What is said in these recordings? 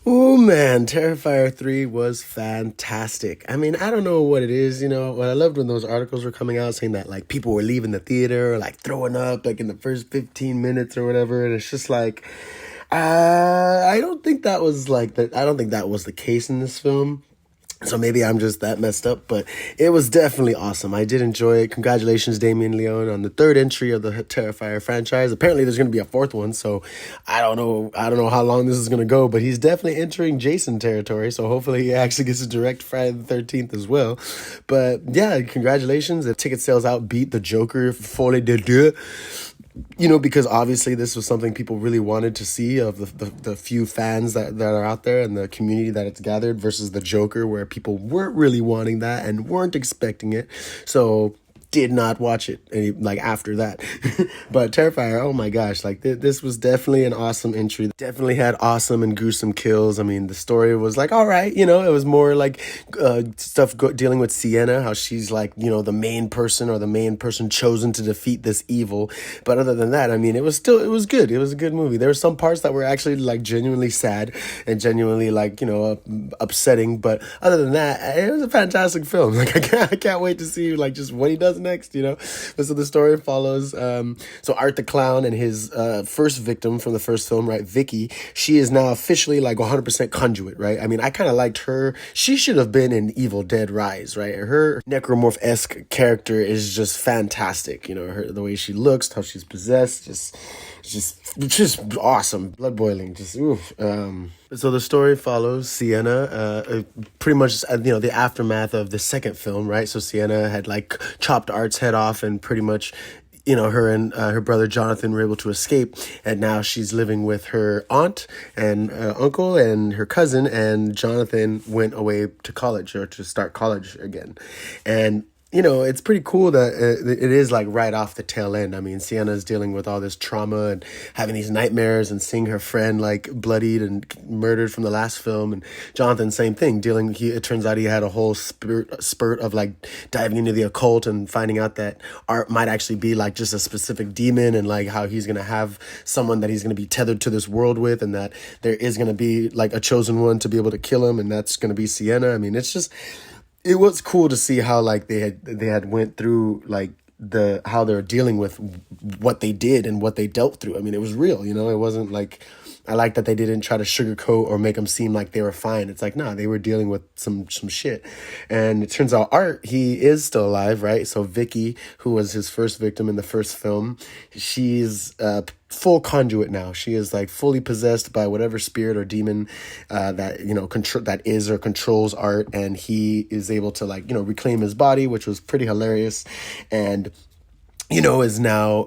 Oh man, Terrifier 3 was fantastic. I mean, I don't know what it is, what I loved when those articles were coming out saying that like people were leaving the theater or like throwing up like in the first 15 minutes or whatever. And it's just like, I don't think that was like that. I don't think that was the case in this film. So maybe I'm just that messed up, but it was definitely awesome. I did enjoy it. Congratulations, Damien Leone, on the third entry of the Terrifier franchise. Apparently, there's going to be a fourth one, so I don't know. I don't know how long this is going to go, but he's definitely entering Jason territory. So hopefully, he actually gets to direct Friday the 13th as well. But yeah, congratulations. The ticket sales outbeat the Joker Folie de Deux. Because obviously this was something people really wanted to see of the few fans that are out there and the community that it's gathered versus the Joker where people weren't really wanting that and weren't expecting it. So did not watch it like after that. But Terrifier, oh my gosh, like this was definitely an awesome entry. Definitely had awesome and gruesome kills. I mean, the story was like, all right, it was more like stuff dealing with Sienna, how she's like, the main person or the main person chosen to defeat this evil. But other than that, I mean, it was good. It was a good movie. There were some parts that were actually like genuinely sad and genuinely like, upsetting. But other than that, it was a fantastic film. Like I can't wait to see like just what he does next. But so the story follows so Art the Clown and his first victim from the first film, right, Vicky. She is now officially like 100% conduit, right? I mean, I kind of liked her. She should have been in Evil Dead Rise, right? Her necromorph-esque character is just fantastic. The way she looks, how she's possessed, just awesome, blood boiling, just oof. So the story follows Sienna, pretty much the aftermath of the second film, right? So Sienna had like chopped Art's head off, and pretty much her and her brother Jonathan were able to escape, and now she's living with her aunt and uncle and her cousin, and Jonathan went away to college or to start college again. And it's pretty cool that it is like right off the tail end. I mean, Sienna's dealing with all this trauma and having these nightmares and seeing her friend like bloodied and murdered from the last film. And Jonathan, same thing, it turns out he had a whole spurt of like diving into the occult and finding out that Art might actually be like just a specific demon, and like how he's going to have someone that he's going to be tethered to this world with, and that there is going to be like a chosen one to be able to kill him, and that's going to be Sienna. I mean, it was cool to see how like they had went through like how they're dealing with what they did and what they dealt through. I mean, it was real, it wasn't like, I like that they didn't try to sugarcoat or make them seem like they were fine. It's like, nah, they were dealing with some shit. And it turns out Art, he is still alive, right? So Vicky, who was his first victim in the first film, she's full conduit now. She is like fully possessed by whatever spirit or demon that that is or controls Art, and he is able to like reclaim his body, which was pretty hilarious. And is now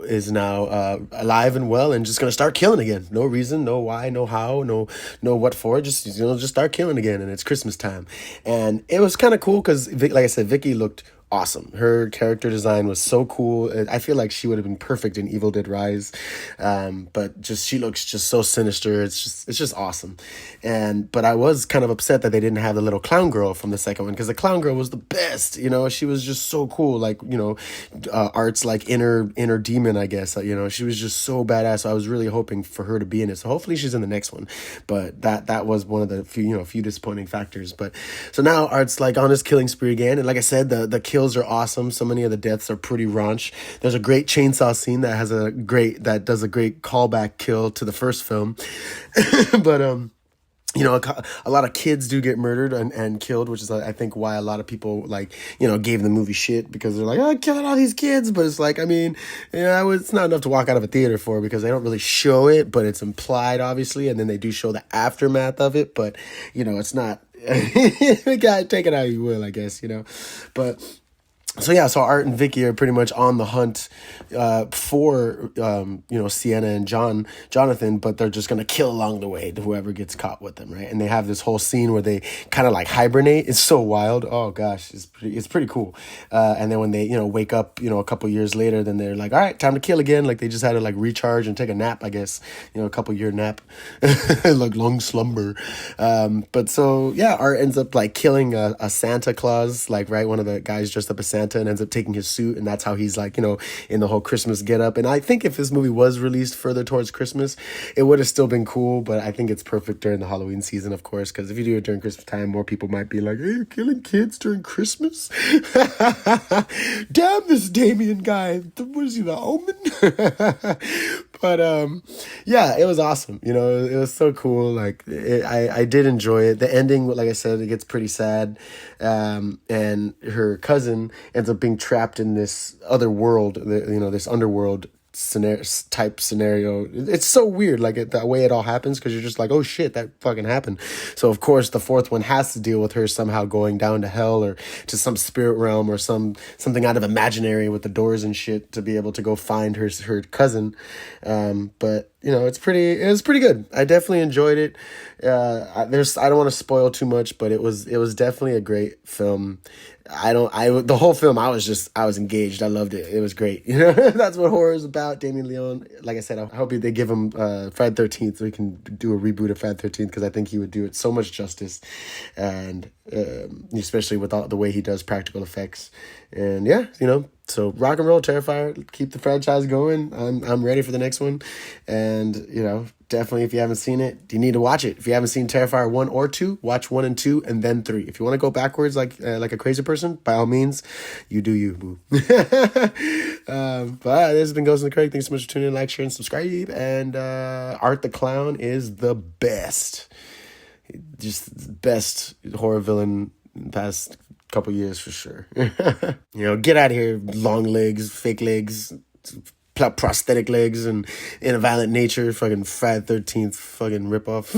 alive and well and just gonna start killing again. No reason, no why, no how, no what for. Just just start killing again, and it's Christmas time. And it was kind of cool because, like I said, Vicky looked awesome. Her character design was so cool. I feel like she would have been perfect in Evil Dead Rise, but she looks just so sinister. It's just awesome. But I was kind of upset that they didn't have the little clown girl from the second one, because the clown girl was the best. She was just so cool. Like Art's like inner demon, I guess. She was just so badass. So I was really hoping for her to be in it. So hopefully she's in the next one. But that was one of the few disappointing factors. But so now Art's like on his killing spree again, and like I said, the kills are awesome. So many of the deaths are pretty raunch. There's a great chainsaw scene that does a great callback kill to the first film. But a lot of kids do get murdered and killed, which is I think why a lot of people gave the movie shit, because they're like, oh, killing all these kids. But it's like, I mean, it's not enough to walk out of a theater for, because they don't really show it, but it's implied obviously, and then they do show the aftermath of it. But it's not. Take it how you will, I guess. But. So Art and Vicky are pretty much on the hunt for Sienna and Jonathan, but they're just gonna kill along the way to whoever gets caught with them, right? And they have this whole scene where they kind of like hibernate. It's so wild. Oh gosh, it's pretty cool. And then when they wake up a couple years later, then they're like, all right, time to kill again. Like they just had to like recharge and take a nap, I guess. A couple year nap, like long slumber. But so yeah, Art ends up like killing a Santa Claus, like right, one of the guys dressed up as Santa Santa and ends up taking his suit, and that's how he's like, in the whole Christmas getup. And I think if this movie was released further towards Christmas, it would have still been cool, but I think it's perfect during the Halloween season, of course, because if you do it during Christmas time, more people might be like, hey, you're killing kids during Christmas? Damn this Damien guy. What is he, the Omen? But yeah, it was awesome. It was so cool. Like I did enjoy it. The ending, like I said, it gets pretty sad. And her cousin ends up being trapped in this other world, this underworld scenario. It's so weird, like the way it all happens, because you're just like, oh shit, that fucking happened. So of course the fourth one has to deal with her somehow going down to hell or to some spirit realm or something out of imaginary with the doors and shit to be able to go find her cousin. But it was pretty good. I definitely enjoyed it. I don't want to spoil too much, but it was definitely a great film. The whole film, I was engaged. I loved it. It was great. That's what horror is about. Damien Leone, like I said, I hope they give him Friday 13th so we can do a reboot of Friday 13th, because I think he would do it so much justice, and especially with all the way he does practical effects. And yeah, so rock and roll, Terrifier, keep the franchise going. I'm ready for the next one. And, definitely, if you haven't seen it, you need to watch it. If you haven't seen Terrifier 1 or 2, watch 1 and 2 and then 3. If you want to go backwards like a crazy person, by all means, you do you, boo. But this has been Ghost and Craig. Thanks so much for tuning in, like, share, and subscribe. And Art the Clown is the best. Just the best horror villain in the past couple years for sure. Get out of here, long legs, fake legs, prosthetic legs, and in a violent nature, fucking Friday 13th fucking ripoff.